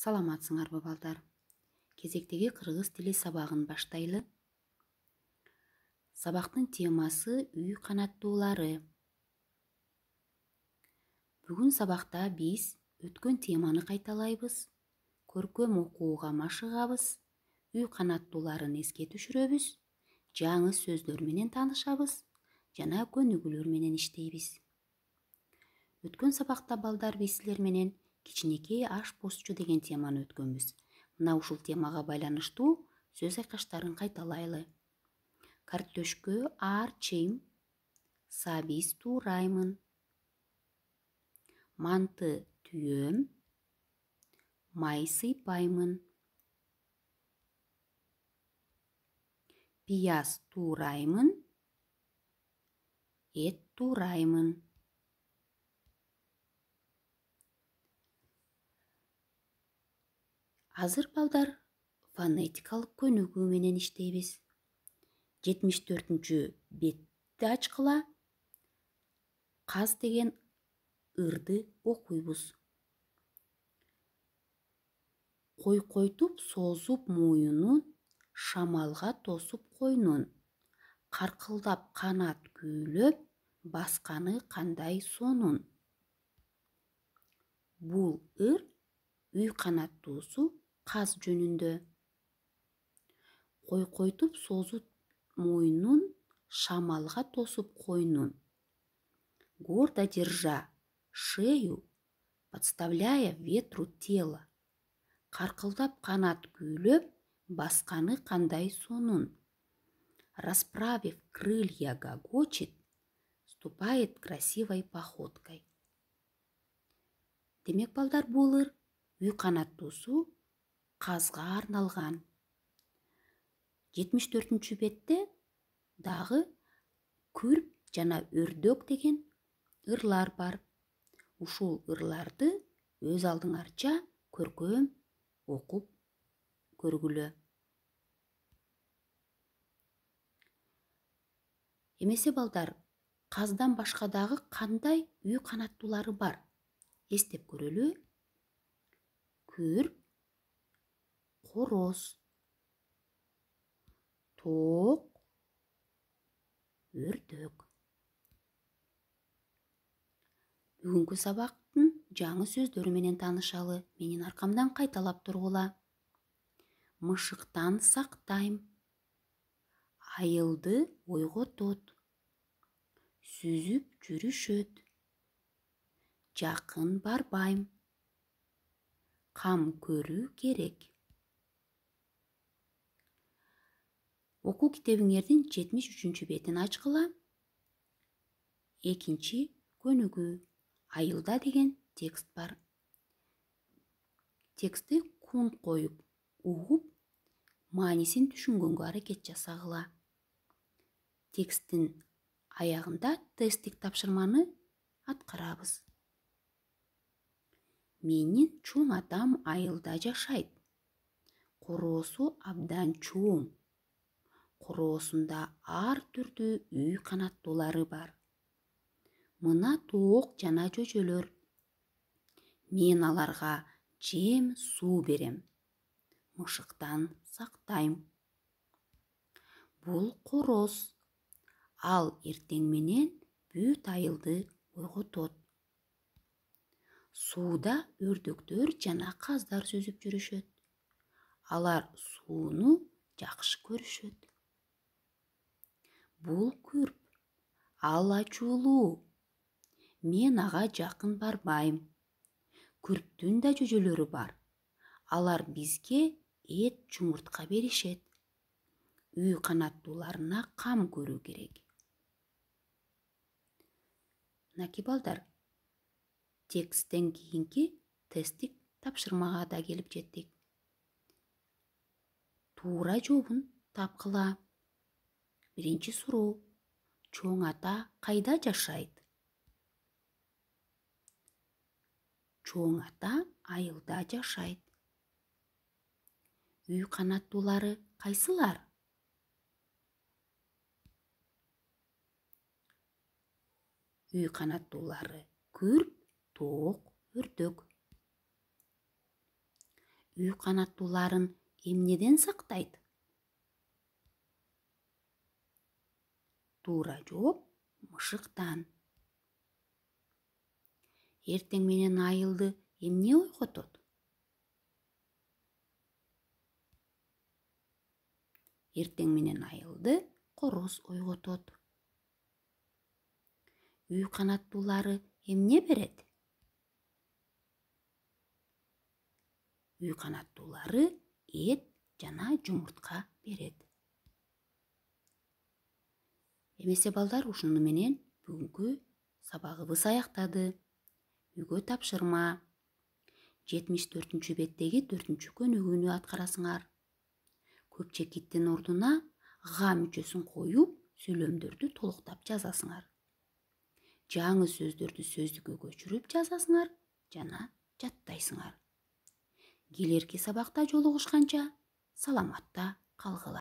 Саламатсыңарбы балдар? Кезектеги кыргыз тили сабагын баштайлы. Сабактын темасы үй канаттуулары. Бүгүн сабакта биз өткөн теманы кайталайбыз. Көркөм окууга машыгабыз. Үй канаттууларын эске түшүрөбүз. Жаңы сөздөр менен таанышабыз жана көнүгүүлөр менен иштейбиз. Өткөн сабакта балдар биз силер менен кичинекей аш постчу деген теманы өткөнбүз. Мына ушул темага байланыштуу сөз айкаштарын кайталайлы. Картөшкө аарчыйм, сабиз туураймын. Манты түйөм, май сыйпаймын. Пияз туураймын, эт туураймын. Азыр балдар фонетикалык көнүгүү менен иштейбиз. 74-чү бетти ачкыла. Каз деген ырды окуйбуз. Койкойтуп созуп муюнун, шамалга тосуп койнун. Каркылдап канат күүлөп, басканы кандай сонун. Бул ыр үй канаттуусу каз жөнүндө. Койкойтуп созуп муйнун, шамалга тосуп койнун. Гордо держа шею, подставляя ветру тело. Каркылдап канат күүлөп, басканы кандай сонун. Расправив крылья гогочет, ступает красивой походкой. Демек балдар бул ыр үй канаттуусу казга арналган. 74-чү бетте дагы күрп жана өрдөк деген ырлар бар. Ушул ырларды өз алдыңарча көркөм окуп көргүлө. Эмесе балдар, каздан башка дагы кандай үй канаттуулары бар? Эстеп көрөлү. Күрп, короз, тоок, өрдөк. Бүгүнкү сабактын жаңы сөздөрү менен таанышалы. Менин аркамдан кайталап тургула. Мышыктан сактайм. Айылды ойготот. Сүзүп жүрүшөт. Жакын барбайм. Кам көрүү керек. Окуу китебиңердин 73-чү бетин ачкыла. Экинчи көнүгүү. Айылда деген текст бар. Текстти кунт коюп, угуп, маанисин түшүнгөнгө аракет жасагыла. Тексттин аягында тесттик тапшырманы аткарабыз. Менин чоң атам айылда жашайт. Короосу абдан чоң. Короосунда ар түрдүү үй канаттуулары бар. Мына тоок жана жөжөлөр. Мен аларга жем, суу берем. Мышыктан сактайм. Бул короз. Ал эртең менен бүт айылды ойготот. Сууда өрдөктөр жана каздар сүзүп жүрүшөт. Алар сууну жакшы көрүшөт. Бул күрп. Ал ачуулуу. Мен ага жакын барбайм. Күрптүн да жөжөлөрү бар. Алар бизге эт, жумуртка беришет. Үй канаттууларына кам көрүү керек. Мынакей балдар, тексттен кийинки тесттик тапшырмага да келип жеттик. Туура жообун тапкыла. Биринчи суроо. Чоң ата кайда жашайт? Чоң ата айылда жашайт. Үй канаттуулары кайсылар? Үй канаттуулары күрп, тоок, өрдөк. үй канаттууларын эмнеден сактайт? Туура жооп мышыктан. Эртең менен айылды эмне ойготот? Эртең менен айылды короз ойготот. Үй канаттуулары эмне берет? Үй канаттуулары эт жана жумуртка берет. Эмесе балдар, ушуну менен бүгүнкү сабагыбыз аяктады. Үйгө тапшырма. 74-беттеги 4-көнүгүүнү аткарасыңар. Көпчекиттин ордуна га мүчөсүн коюп, сүйлөмдөрдү толуктап жазасыңар. Жаңы сөздөрдү сөздүккө көчүрүп жазасыңар жана жаттайсыңар. Келерки сабакта жолугушканча саламатта калгыла.